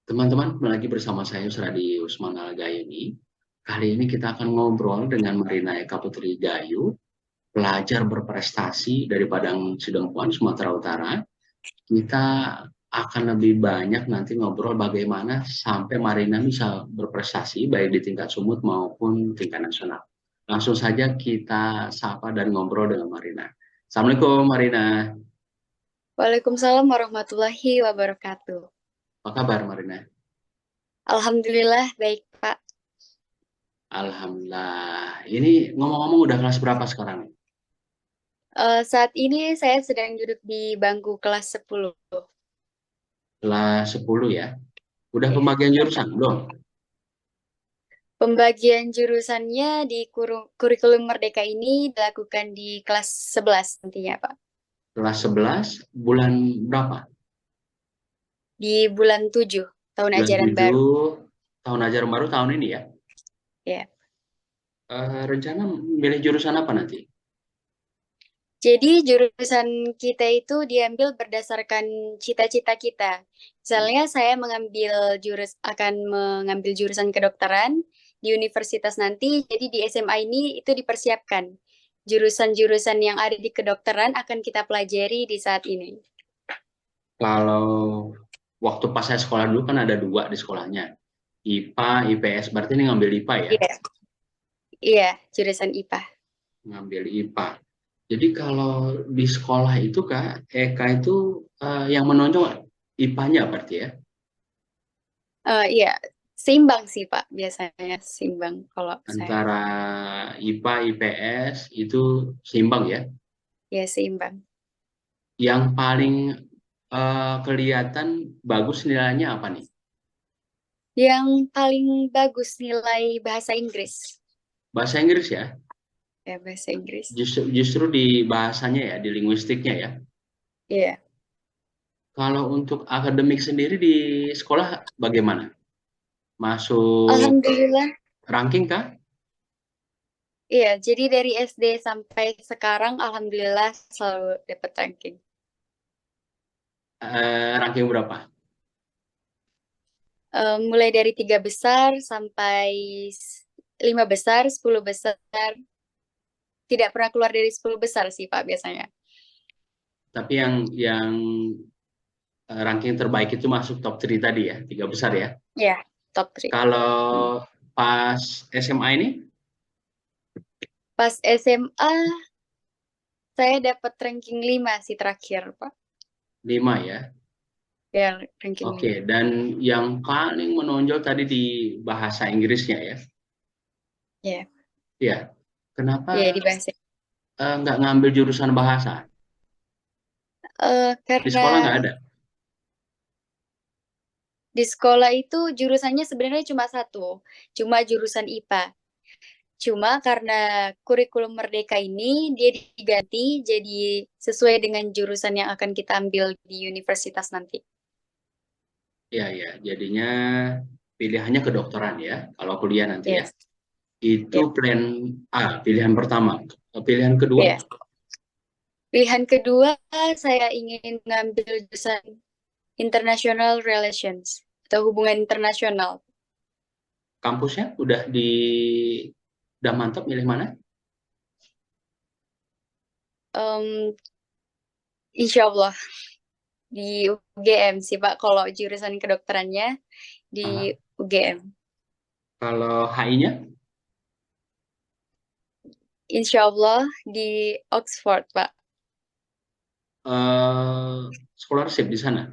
Teman-teman, lagi bersama saya Usradi Usman Al-Gayuni. Kali ini kita akan ngobrol dengan Marina Eka Putri Gayu, pelajar berprestasi dari Padang Sidempuan, Sumatera Utara. Kita akan lebih banyak nanti ngobrol bagaimana sampai Marina bisa berprestasi baik di tingkat sumut maupun tingkat nasional. Langsung saja kita sapa dan ngobrol dengan Marina. Assalamualaikum Marina. Waalaikumsalam warahmatullahi wabarakatuh. Apa kabar Marina? Alhamdulillah baik Pak. Alhamdulillah. Ini ngomong-ngomong udah kelas berapa sekarang? Saat ini saya sedang duduk di bangku kelas 10. Kelas 10 ya. Udah Ya. pembagian jurusan belum? Pembagian jurusannya di kurikulum Merdeka ini dilakukan di kelas 11 nantinya Pak. Kelas 11 bulan berapa? Di bulan 7 tahun Bulan ajaran 7 baru. tahun ajaran baru tahun ini ya. Ya. Rencana milih jurusan apa nanti? Jadi jurusan kita itu diambil berdasarkan cita-cita kita. Misalnya saya akan mengambil jurusan kedokteran di universitas nanti, jadi di SMA ini itu dipersiapkan. Jurusan-jurusan yang ada di kedokteran akan kita pelajari di saat ini. Kalau waktu pas saya sekolah dulu kan ada dua di sekolahnya. IPA, IPS. Berarti ini ngambil IPA ya? Iya, iya, jurusan IPA. Ngambil IPA. Jadi kalau di sekolah itu Kak, Eka itu yang menonjol IPA-nya berarti ya? Iya, seimbang sih Pak, biasanya seimbang kalau saya. Antara IPA, IPS itu seimbang ya. Ya, seimbang. Yang paling kelihatan bagus nilainya apa nih? Yang paling bagus nilai bahasa Inggris. Bahasa Inggris ya. Ya, bahasa Inggris. Justru di bahasanya ya, di linguistiknya ya. Iya. Kalau untuk akademik sendiri di sekolah bagaimana? Masuk Alhamdulillah. ranking kah? Iya, jadi dari SD sampai sekarang alhamdulillah selalu dapat ranking. Ranking berapa? Mulai dari 3 besar sampai 5 besar, 10 besar. Tidak pernah keluar dari 10 besar sih Pak biasanya. Tapi yang ranking terbaik itu masuk top 3 tadi ya, 3 besar ya. Ya, top 3. Kalau pas SMA ini Pas SMA saya dapat ranking 5 sih terakhir Pak. 5 ya. Ya, ranking Oke, 5. dan yang paling menonjol tadi di bahasa Inggrisnya ya. Ya, Ya, kenapa ya di bahasa. nggak ngambil jurusan bahasa? Di sekolah Karena nggak ada. di sekolah itu jurusannya sebenarnya cuma satu, cuma jurusan IPA. Cuma karena kurikulum Merdeka ini dia diganti jadi sesuai dengan jurusan yang akan kita ambil di universitas nanti. Ya, ya. Jadinya pilihannya kedokteran ya. Kalau kuliah nanti ya. Yes. Itu Yep. plan A, pilihan pertama. Pilihan kedua, Yes. Pilihan kedua, saya ingin mengambil jurusan International Relations atau hubungan internasional. kampusnya udah mantap milih mana? Em, Insya Allah di UGM sih Pak, kalau jurusan kedokterannya di Aha. UGM. Kalau HI-nya, Insya Allah di Oxford Pak. scholarship di sana.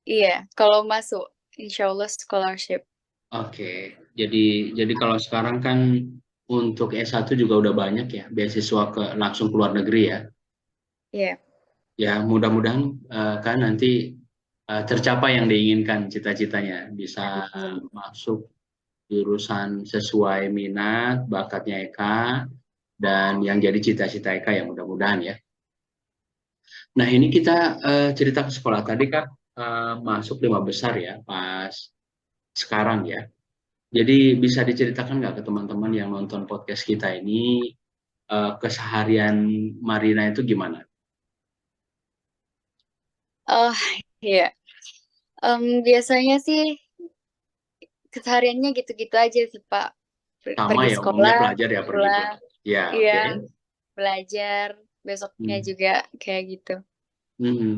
Iya, kalau masuk, insya Allah scholarship. Oke, jadi kalau sekarang kan untuk S1 juga udah banyak ya beasiswa langsung ke luar negeri ya. Iya. Ya mudah-mudahan kan nanti tercapai yang diinginkan cita-citanya bisa Amin. masuk jurusan sesuai minat bakatnya Eka dan yang jadi cita-cita Eka ya mudah-mudahan ya. Nah ini kita cerita ke sekolah tadi Kak, masuk 5 besar ya pas sekarang ya. Jadi bisa diceritakan nggak ke teman-teman yang nonton podcast kita ini keseharian Marina itu gimana? Oh, iya. Biasanya sih kesehariannya gitu-gitu aja sih, Pak. Sama Pergi ya, umumnya sekolah, pelajar ya pergi pulang, belajar. Ya, iya, oke. belajar, besoknya Hmm. juga kayak gitu. Hmm.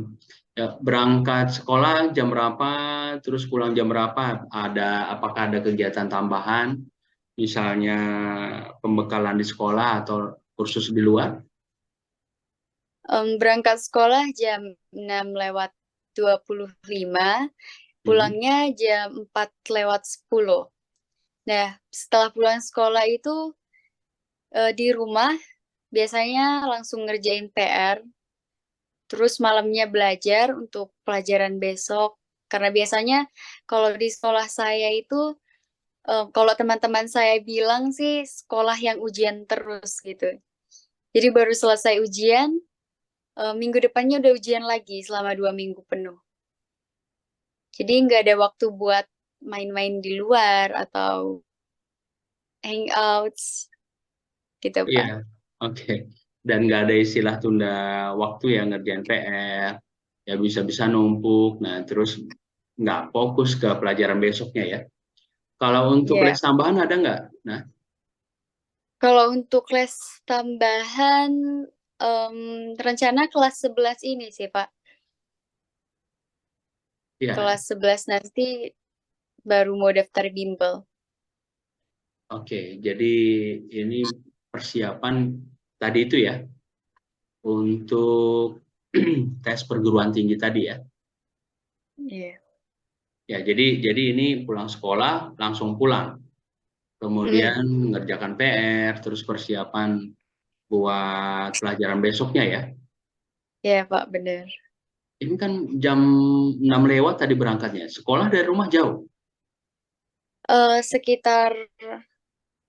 Ya, berangkat sekolah jam berapa, terus pulang jam berapa? Apakah ada kegiatan tambahan, misalnya pembekalan di sekolah atau kursus di luar? Berangkat sekolah jam 6:25, Hmm. pulangnya jam 4:10. Nah, setelah pulang sekolah itu di rumah biasanya langsung ngerjain PR, terus malamnya belajar untuk pelajaran besok. Karena biasanya kalau di sekolah saya itu, kalau teman-teman saya bilang sih sekolah yang ujian terus gitu. Jadi baru selesai ujian, minggu depannya udah ujian lagi selama 2 minggu penuh. Jadi nggak ada waktu buat main-main di luar atau hangouts gitu, Iya, Pak. oke. Dan nggak ada istilah tunda waktu ya ngerjain PR, ya bisa-bisa numpuk, nah terus nggak fokus ke pelajaran besoknya ya. Kalau untuk Ya, les tambahan ada nggak? Nah, kalau untuk les tambahan, em, rencana kelas 11 ini sih, Pak. ya, Kelas 11 nanti baru mau daftar bimbel. oke. Jadi ini persiapan tadi itu ya untuk tes perguruan tinggi tadi ya. Iya. Ya, jadi ini pulang sekolah langsung pulang, Mm, kemudian mengerjakan PR, terus persiapan buat pelajaran besoknya ya. ya, Pak, bener. Ini kan jam 6 lewat tadi berangkatnya. Sekolah dari rumah jauh. Sekitar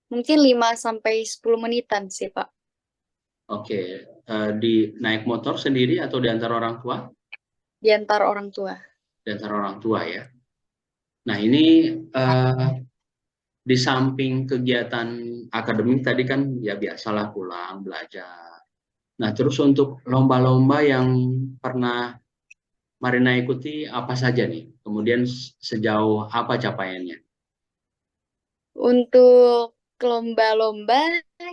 mungkin 5 sampai 10 menitan sih, Pak. Oke, di naik motor sendiri atau diantar orang tua? Diantar orang tua. Diantar orang tua ya. Nah ini eh, di samping kegiatan akademik tadi kan ya biasalah pulang belajar. Nah terus untuk lomba-lomba yang pernah Marina ikuti apa saja nih? Kemudian sejauh apa capaiannya? Untuk lomba-lomba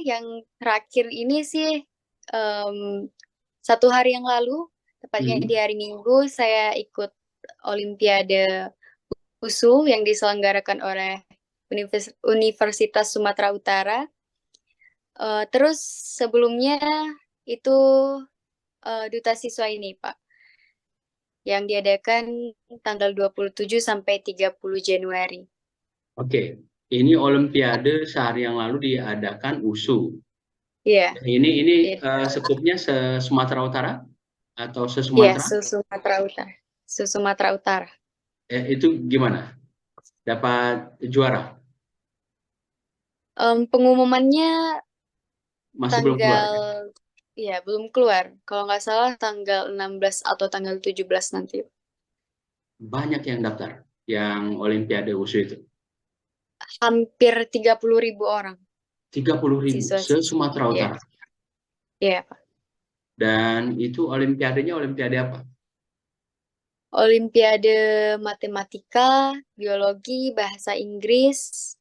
yang terakhir ini sih, em, 1 hari yang lalu, tepatnya di Hmm. hari Minggu, saya ikut Olimpiade WUSU yang diselenggarakan oleh Universitas Sumatera Utara. Terus sebelumnya itu duta siswa ini, Pak, yang diadakan tanggal 27 sampai 30 Januari. Oke, ini Olimpiade sehari yang lalu diadakan USU. Iya, Ini iya, sekupnya se-Sumatera Utara atau iya, se-Sumatera? Sumatera Utara. Sumatera Utara. Itu gimana? Dapat juara? Pengumumannya Masih belum keluar tanggal, ya? ya belum keluar. Kalau nggak salah tanggal 16 atau tanggal 17 nanti. Banyak yang daftar, yang Olimpiade USU itu. Hampir 30.000 orang 30.000 siswa-siswa. se-Sumatera Iya, Utara. iya, Pak. Dan itu Olimpiadenya Olimpiade apa? Olimpiade Matematika, Biologi, Bahasa Inggris,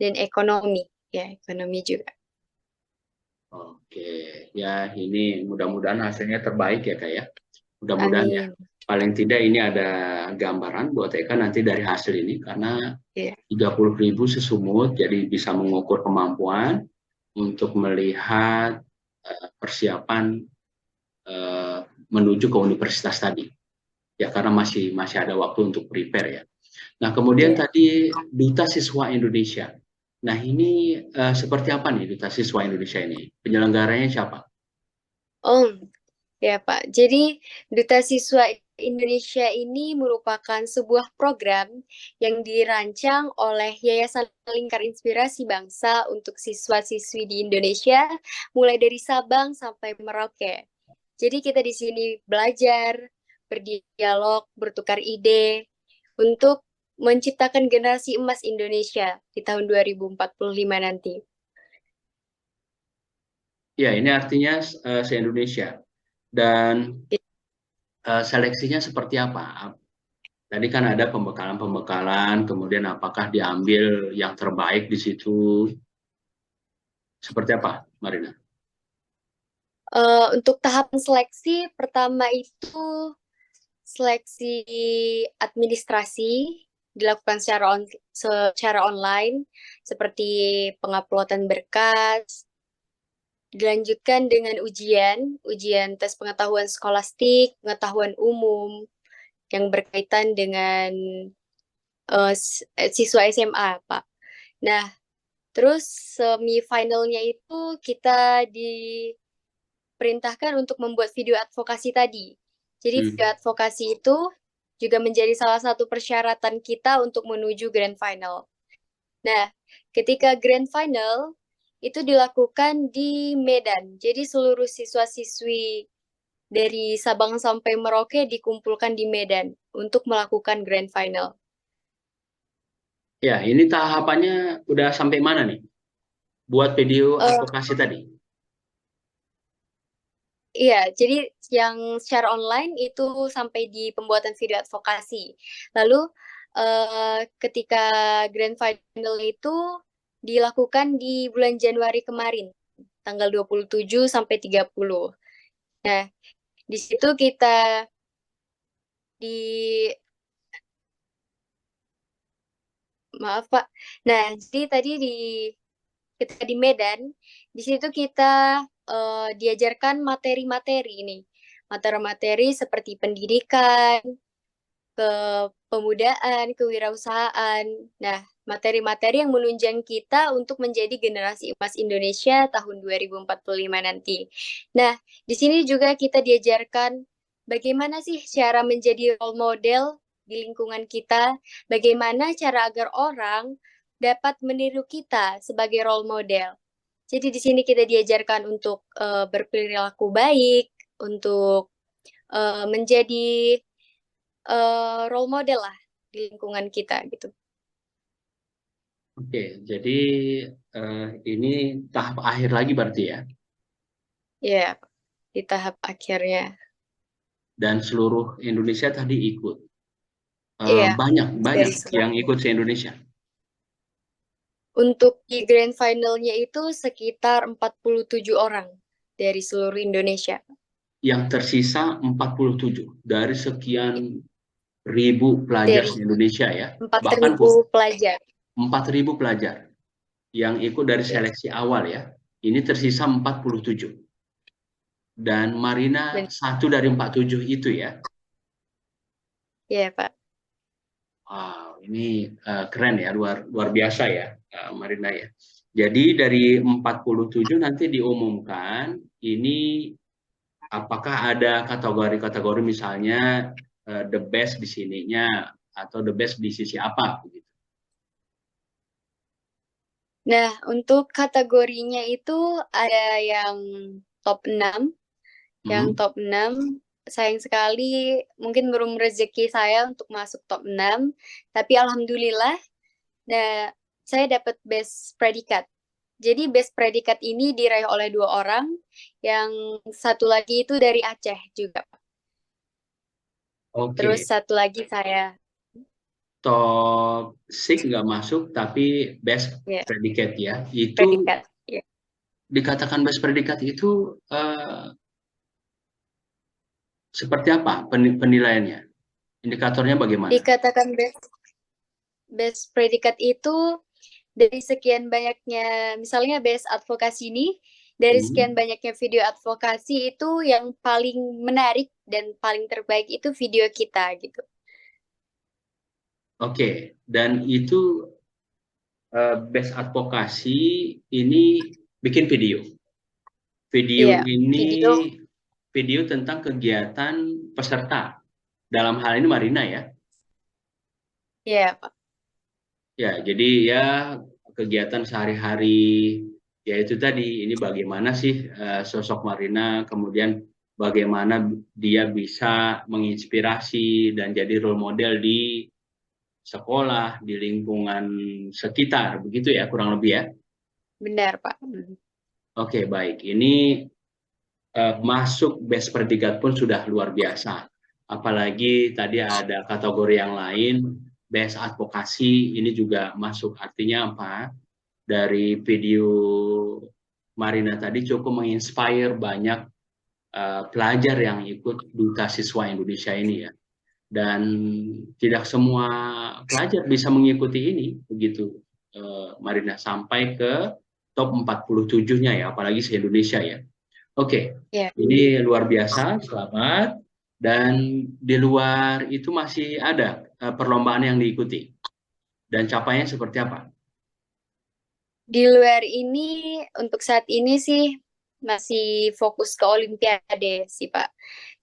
dan Ekonomi. Ya, ekonomi juga. Oke, ya ini mudah-mudahan hasilnya terbaik ya Kak ya. Mudah-mudahan ya. Amin. Paling tidak ini ada gambaran buat Eka nanti dari hasil ini karena Iya, 30.000 sesumut jadi bisa mengukur kemampuan untuk melihat persiapan eh, menuju ke universitas tadi. Ya karena masih masih ada waktu untuk prepare ya. Nah, kemudian iya. tadi Duta Siswa Indonesia. Nah, ini seperti apa nih Duta Siswa Indonesia ini? Penyelenggaranya siapa? Oh, ya, Pak. Jadi, Duta Siswa Indonesia ini merupakan sebuah program yang dirancang oleh Yayasan Lingkar Inspirasi Bangsa untuk siswa-siswi di Indonesia, mulai dari Sabang sampai Merauke. Jadi, kita di sini belajar, berdialog, bertukar ide untuk menciptakan generasi emas Indonesia di tahun 2045 nanti. Ya, ini artinya se-Indonesia. Dan seleksinya seperti apa? Tadi kan ada pembekalan-pembekalan, kemudian apakah diambil yang terbaik di situ? Seperti apa, Marina? Untuk tahapan seleksi, pertama itu seleksi administrasi dilakukan secara online, seperti penguploadan berkas, dilanjutkan dengan ujian tes pengetahuan skolastik, pengetahuan umum, yang berkaitan dengan siswa SMA, Pak. Nah, terus semifinalnya itu kita diperintahkan untuk membuat video advokasi tadi. Jadi video advokasi itu juga menjadi salah satu persyaratan kita untuk menuju grand final. Nah, ketika grand final itu dilakukan di Medan. Jadi seluruh siswa-siswi dari Sabang sampai Merauke dikumpulkan di Medan untuk melakukan grand final. Ya, ini tahapannya udah sampai mana nih? Buat video advokasi tadi? Iya, jadi yang secara online itu sampai di pembuatan video advokasi. Lalu ketika grand final itu dilakukan di bulan Januari kemarin, tanggal 27 sampai 30. Nah, di situ kita di maaf Pak. Nah, jadi tadi ketika di Medan, di situ kita diajarkan materi-materi ini. Materi-materi seperti pendidikan, kepemudaan, kewirausahaan. Nah, materi-materi yang menunjang kita untuk menjadi generasi emas Indonesia tahun 2045 nanti. Nah, di sini juga kita diajarkan bagaimana sih cara menjadi role model di lingkungan kita, bagaimana cara agar orang dapat meniru kita sebagai role model. Jadi di sini kita diajarkan untuk berperilaku baik, untuk menjadi role model lah di lingkungan kita gitu. Oke, jadi ini tahap akhir lagi berarti ya? Ya, di tahap akhirnya. Dan seluruh Indonesia tadi ikut. Iya, Banyak dari yang seluruh. ikut se-Indonesia. Untuk di grand finalnya itu sekitar 47 orang dari seluruh Indonesia. Yang tersisa 47 dari sekian ribu pelajar Dari se-Indonesia ya. Bahkan 4.000 pelajar. 4.000 pelajar yang ikut dari Ya, seleksi awal ya. Ini tersisa 47. Dan Marina benar. satu dari 47 itu ya. Ya, Pak. Wow, ini keren ya, luar biasa ya, Marina ya. Jadi dari 47 nanti diumumkan ini apakah ada kategori-kategori misalnya the best di sininya atau the best di sisi apa begitu. Nah, untuk kategorinya itu ada yang top 6. Yang top 6, sayang sekali mungkin belum rezeki saya untuk masuk top 6. Tapi alhamdulillah, nah, saya dapat best predikat. Jadi best predikat ini diraih oleh 2 orang, yang satu lagi itu dari Aceh juga. Terus Oke, satu lagi saya. top 6 nggak masuk tapi best Ya, predikat ya. Itu predikat. Ya. dikatakan best predikat itu seperti apa penilaiannya? Indikatornya bagaimana? Dikatakan best predikat itu dari sekian banyaknya, misalnya best advokasi ini, dari sekian banyaknya video advokasi itu yang paling menarik dan paling terbaik itu video kita gitu. Oke, dan itu best advokasi ini bikin video. Video Iya, video. ini video tentang kegiatan peserta. Dalam hal ini Marina ya. Iya, Pak. Ya, jadi ya kegiatan sehari-hari yaitu tadi ini bagaimana sih sosok Marina, kemudian bagaimana dia bisa menginspirasi dan jadi role model di sekolah, di lingkungan sekitar, begitu ya kurang lebih ya. Benar, Pak. Oke, baik. Ini masuk best predikat pun sudah luar biasa. Apalagi tadi ada kategori yang lain, best advokasi, ini juga masuk. Artinya apa? Dari video Marina tadi cukup menginspire banyak pelajar yang ikut Duta Siswa Indonesia ini ya. Dan tidak semua pelajar bisa mengikuti ini, begitu Marina, sampai ke top 47-nya ya, apalagi se-Indonesia ya. Oke, Ya. ini luar biasa, selamat. Dan di luar itu masih ada perlombaan yang diikuti. Dan capaiannya seperti apa? Di luar ini, untuk saat ini sih masih fokus ke Olimpiade sih, Pak.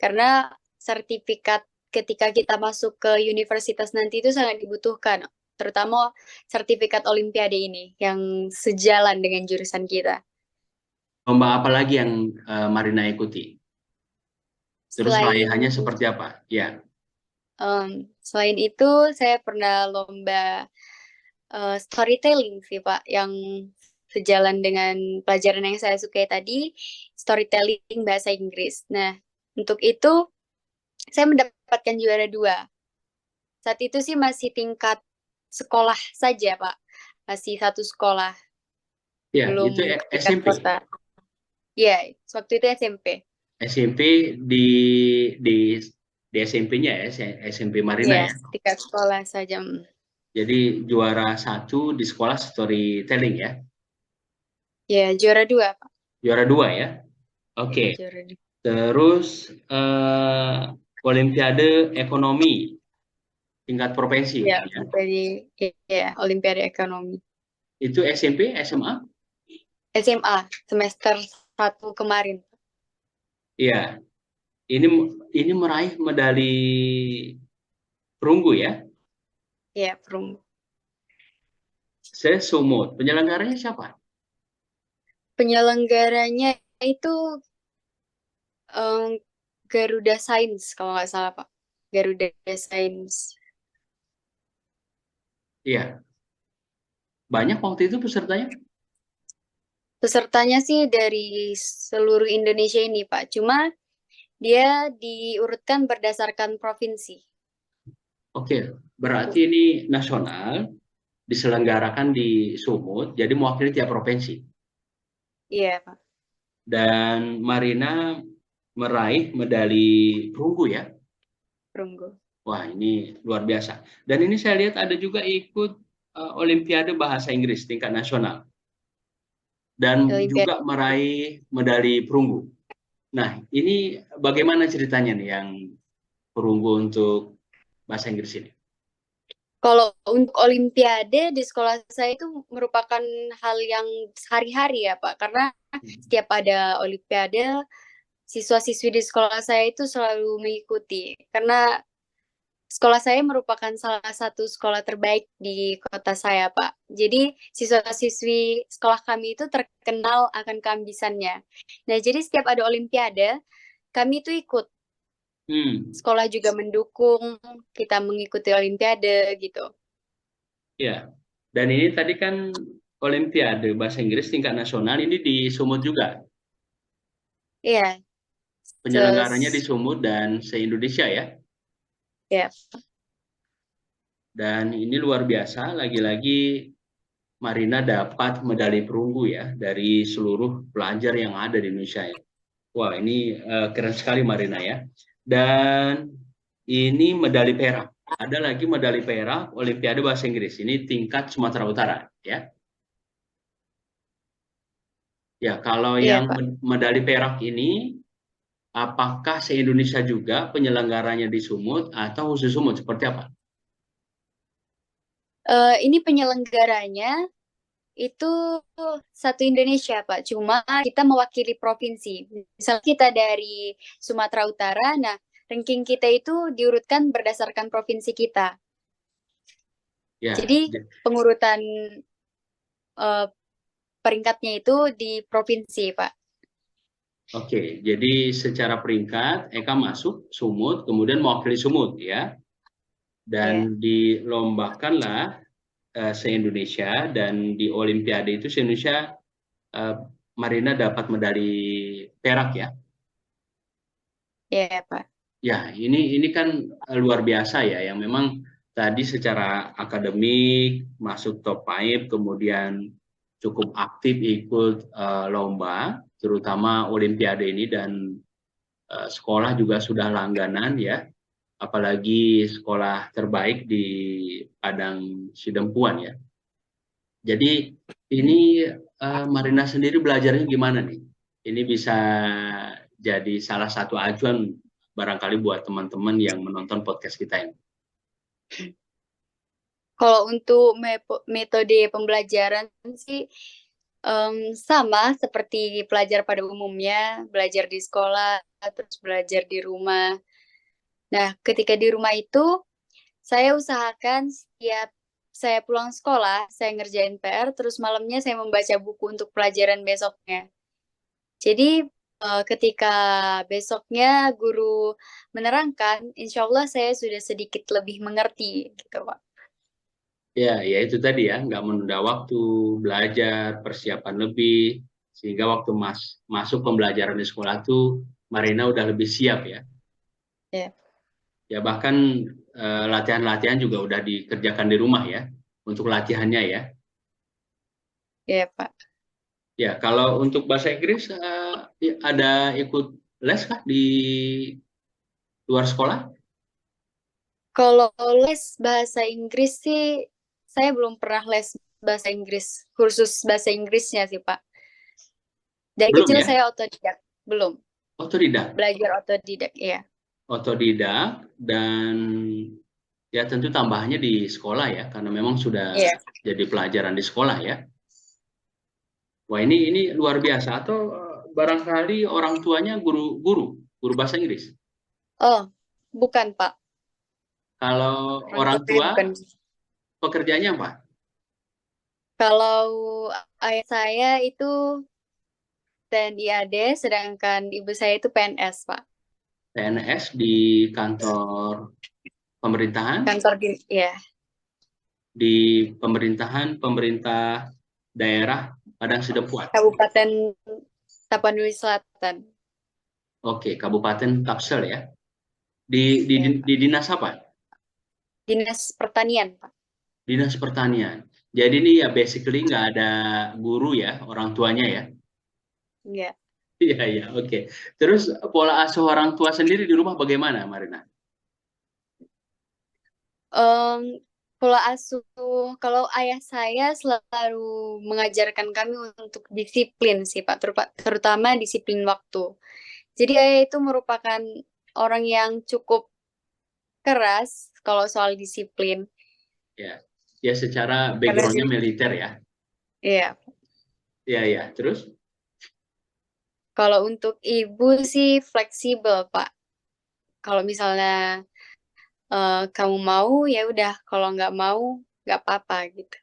Karena sertifikat ketika kita masuk ke universitas nanti itu sangat dibutuhkan, terutama sertifikat Olimpiade ini yang sejalan dengan jurusan kita. Lomba apa lagi yang Marina ikuti? Terus Selain raihannya seperti apa? Ya, selain itu, saya pernah lomba storytelling sih, Pak, yang sejalan dengan pelajaran yang saya sukai tadi, storytelling bahasa Inggris. Nah, untuk itu saya mendapatkan juara 2. Saat itu sih masih tingkat sekolah saja, Pak. Masih satu sekolah, ya itu belum tingkat SMP. kota. Iya, waktu itu SMP. SMP di di di SMP-nya ya, SMP Marina Iya, ya. tingkat sekolah saja. Jadi juara 1 di sekolah storytelling ya. Ya, juara 2, Pak. Juara 2 ya. Ya, Oke. juara 2. Terus Olimpiade Ekonomi tingkat provinsi Ya, ya. Olimpiade Ekonomi. Itu SMP, SMA? SMA, semester 1 kemarin. Iya. Ini ini meraih medali perunggu ya. Ya, perunggu. Sesumut. Penyelenggaranya siapa? Penyelenggaranya itu em, Garuda Science kalau nggak salah, Pak. Garuda Science. Iya. Banyak waktu itu pesertanya? Pesertanya sih dari seluruh Indonesia ini, Pak. Cuma dia diurutkan berdasarkan provinsi. Oke. Berarti ini nasional, diselenggarakan di Sumut, jadi mewakili tiap provinsi. Iya, Pak. Dan Marina meraih medali perunggu ya. Perunggu. Wah, ini luar biasa. Dan ini saya lihat ada juga ikut Olimpiade Bahasa Inggris tingkat nasional. Dan Olimpiade. juga meraih medali perunggu. Nah, ini bagaimana ceritanya nih yang perunggu untuk Bahasa Inggris ini? Kalau untuk Olimpiade di sekolah saya itu merupakan hal yang sehari-hari ya, Pak. Karena setiap ada Olimpiade, siswa-siswi di sekolah saya itu selalu mengikuti. Karena sekolah saya merupakan salah satu sekolah terbaik di kota saya, Pak. Jadi, siswa-siswi sekolah kami itu terkenal akan keambisannya. Nah, jadi setiap ada Olimpiade, kami itu ikut. Hmm, Sekolah juga mendukung kita mengikuti Olimpiade gitu. ya. Dan ini tadi kan Olimpiade Bahasa Inggris tingkat nasional ini di Sumut juga. Iya, Penyelenggaranya di terus Sumut dan se-Indonesia ya. ya, Dan ini luar biasa, lagi-lagi Marina dapat medali perunggu ya dari seluruh pelajar yang ada di Indonesia ya. Wah, ini keren sekali Marina ya. Dan ini medali perak. Ada lagi medali perak Olimpiade Bahasa Inggris. Ini tingkat Sumatera Utara ya. Ya, kalau iya, yang Pak. medali perak ini apakah se-Indonesia juga penyelenggaranya di Sumut atau khusus Sumut seperti apa? Ini penyelenggaranya itu satu Indonesia, Pak. Cuma kita mewakili provinsi. Misal kita dari Sumatera Utara, nah ranking kita itu diurutkan berdasarkan provinsi kita. Ya, Jadi pengurutan eh, peringkatnya itu di provinsi, Pak. oke, jadi secara peringkat Eka masuk Sumut, kemudian mewakili Sumut ya, Ya, dan dilombakanlah se-Indonesia dan di Olimpiade itu se-Indonesia eh, Marina dapat medali perak ya. ya, Pak. Ya, ini kan luar biasa ya, yang memang tadi secara akademik masuk top 5, kemudian cukup aktif ikut lomba, terutama Olimpiade ini, dan sekolah juga sudah langganan ya, apalagi sekolah terbaik di Padang Sidempuan ya. Jadi ini Marina sendiri belajarnya gimana nih? Ini bisa jadi salah satu acuan barangkali buat teman-teman yang menonton podcast kita ini. Kalau untuk metode pembelajaran sih sama seperti pelajar pada umumnya, belajar di sekolah, terus belajar di rumah. Nah, ketika di rumah itu, saya usahakan setiap saya pulang sekolah, saya ngerjain PR, terus malamnya saya membaca buku untuk pelajaran besoknya. Jadi, ketika besoknya guru menerangkan, insya Allah saya sudah sedikit lebih mengerti, gitu, Pak. Ya itu tadi ya, nggak menunda waktu, belajar, persiapan lebih, sehingga waktu masuk pembelajaran di sekolah tuh Marina udah lebih siap ya. Ya, Ya bahkan latihan-latihan juga udah dikerjakan di rumah ya, untuk latihannya ya. ya, Pak. Ya, kalau untuk bahasa Inggris ya, ada ikut les kah di luar sekolah? Kalau les bahasa Inggris sih, saya belum pernah les bahasa Inggris, kursus bahasa Inggrisnya sih, Pak. Dari Belum kecil ya? saya otodidak, belum. Otodidak. Belajar otodidak, ya. Otodidak dan ya tentu tambahannya di sekolah ya, karena memang sudah Iya. jadi pelajaran di sekolah ya. Wah ini luar biasa. Atau barangkali orang tuanya guru bahasa Inggris. Oh, bukan, Pak. Kalau Orang tua orang saya tua bukan. pekerjaannya apa? Kalau ayah saya itu TNI AD, sedangkan ibu saya itu PNS, Pak. PNS di kantor pemerintahan, Kantor di, ya, di pemerintah daerah Padang Sidempuan. Kabupaten Tapanuli Selatan. Oke, Kabupaten Tapsel ya. Di, di, Ya, Pak. di dinas apa? Dinas Pertanian, Pak. Dinas Pertanian. Jadi ini ya basically nggak ada guru ya, orang tuanya ya. Ya. Iya, iya, oke. Terus pola asuh orang tua sendiri di rumah bagaimana, Marina? Em, Pola asuh, kalau ayah saya selalu mengajarkan kami untuk disiplin sih, Pak, terutama disiplin waktu. Jadi ayah itu merupakan orang yang cukup keras kalau soal disiplin. Ya, ya secara Karena backgroundnya dia, militer ya. ya, Iya, iya. Terus, kalau untuk ibu sih fleksibel, Pak. Kalau misalnya kamu mau, ya udah. Kalau nggak mau, nggak apa-apa gitu.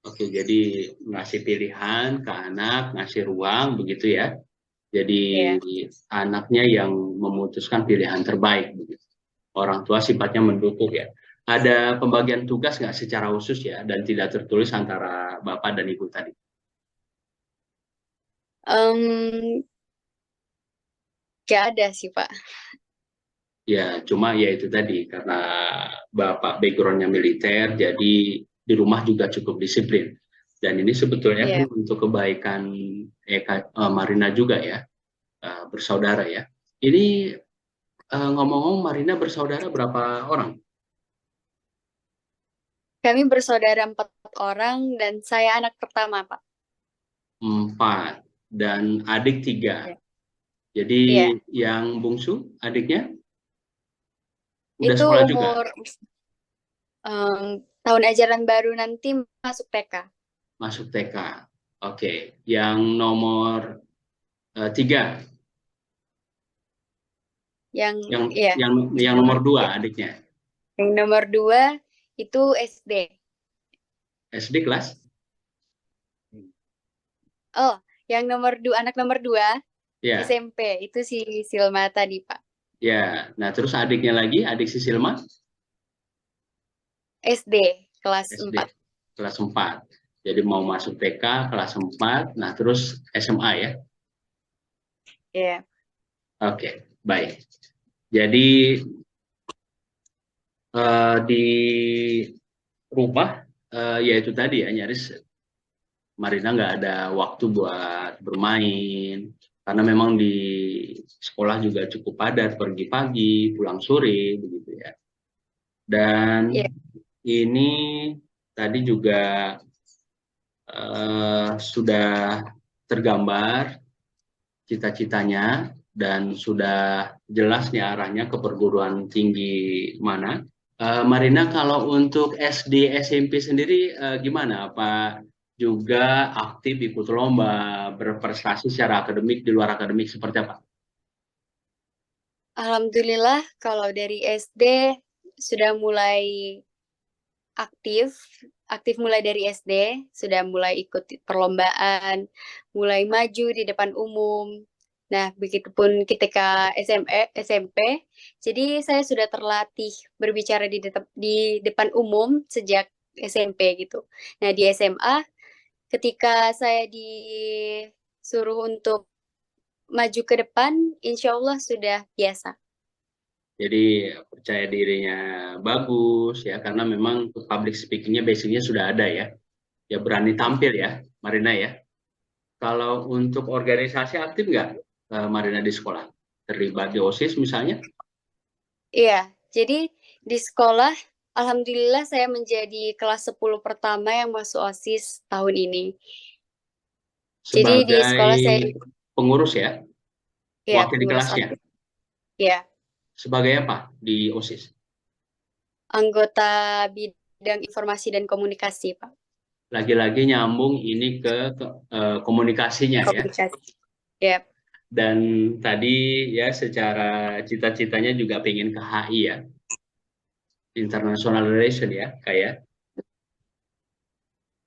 oke, jadi ngasih pilihan ke anak, ngasih ruang, begitu ya. Jadi Iya. anaknya yang memutuskan pilihan terbaik, begitu. Orang tua sifatnya mendukung ya. Ada pembagian tugas nggak secara khusus ya, dan tidak tertulis antara bapak dan ibu tadi? Em, Nggak ada sih, Pak. Ya, cuma ya itu tadi, karena bapak backgroundnya militer, jadi di rumah juga cukup disiplin. Dan ini sebetulnya kan Iya. untuk kebaikan Marina juga ya, bersaudara ya. Ini ngomong-ngomong, Marina bersaudara berapa orang? Kami bersaudara 4 orang dan saya anak pertama, Pak. 4, dan adik 3. Iya. Jadi Iya. yang bungsu, adiknya, udah Itu sekolah juga? umur tahun ajaran baru nanti masuk TK. Masuk TK. Oke. Yang nomor 3, Yang yang iya, yang nomor nomor 2 tiga. adiknya. Yang nomor 2 itu SD. SD kelas? Oh, yang anak nomor 2 Ya, SMP itu si Silma tadi, Pak. ya. Nah, terus adiknya lagi, adik si Silma, SD kelas SD 4. kelas 4. Jadi mau masuk TK kelas 4, nah terus SMA ya. Iya. Oke, baik. Jadi di rumah yaitu tadi ya nyaris Marina nggak ada waktu buat bermain karena memang di sekolah juga cukup padat, pergi pagi, pulang sore begitu ya. Dan Iya. ini tadi juga sudah tergambar cita-citanya dan sudah jelas nih arahnya ke perguruan tinggi mana. Marina, kalau untuk SD SMP sendiri gimana? Apa juga aktif ikut lomba, berprestasi secara akademik di luar akademik seperti apa? Alhamdulillah kalau dari SD sudah mulai aktif, aktif mulai dari SD, sudah mulai ikut perlombaan, mulai maju di depan umum. Nah, begitupun ketika SMP, jadi saya sudah terlatih berbicara di depan umum sejak SMP gitu. Nah, di SMA, ketika saya disuruh untuk maju ke depan, insya Allah sudah biasa. Jadi percaya dirinya bagus ya karena memang public speakingnya basicnya sudah ada ya. Ya berani tampil ya, Marina ya. Kalau untuk organisasi aktif nggak Marina di sekolah? Terlibat di OSIS misalnya? Iya, jadi di sekolah, alhamdulillah saya menjadi kelas 10 pertama yang masuk OSIS tahun ini. Jadi di Sebagai sekolah saya, pengurus ya, ya wakil di pengurus kelasnya. OSIS, ya Sebagai apa di OSIS? anggota bidang informasi dan komunikasi, Pak. Lagi-lagi nyambung ini ke komunikasinya ya. Komunikasi, ya. Dan tadi ya secara cita-citanya juga pengen ke HI ya, International Relation ya, kayak.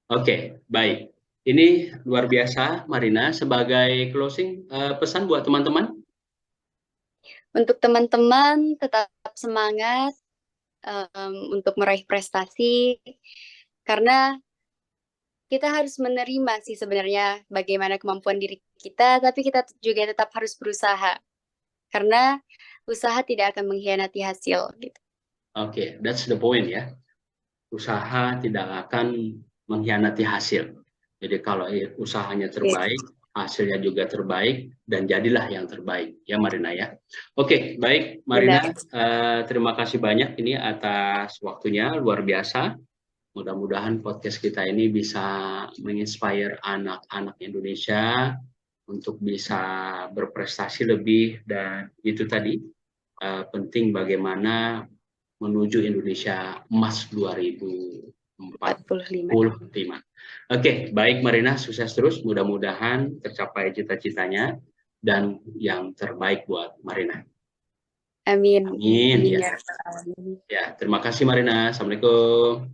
Oke, baik. Ini luar biasa, Marina. Sebagai closing, pesan buat teman-teman? Untuk teman-teman tetap semangat untuk meraih prestasi, karena kita harus menerima sih sebenarnya bagaimana kemampuan diri kita, tapi kita juga tetap harus berusaha. Karena usaha tidak akan mengkhianati hasil gitu. Oke, that's the point ya. Usaha tidak akan mengkhianati hasil. Jadi kalau usahanya terbaik, hasilnya juga terbaik, dan jadilah yang terbaik. Ya Marina ya. Oke, baik Marina. Benar. Terima kasih banyak ini atas waktunya, luar biasa. Mudah-mudahan podcast kita ini bisa menginspire anak-anak Indonesia untuk bisa berprestasi lebih dan itu tadi penting bagaimana menuju Indonesia Emas 45. 2045. Oke, baik Marina, sukses terus. Mudah-mudahan tercapai cita-citanya dan yang terbaik buat Marina. Amin. Amin. Amin Ya. ya Rabbal Alamin. Ya, terima kasih Marina. Assalamualaikum.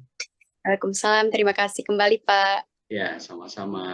Waalaikumsalam. Terima kasih kembali, Pak. Ya, sama-sama.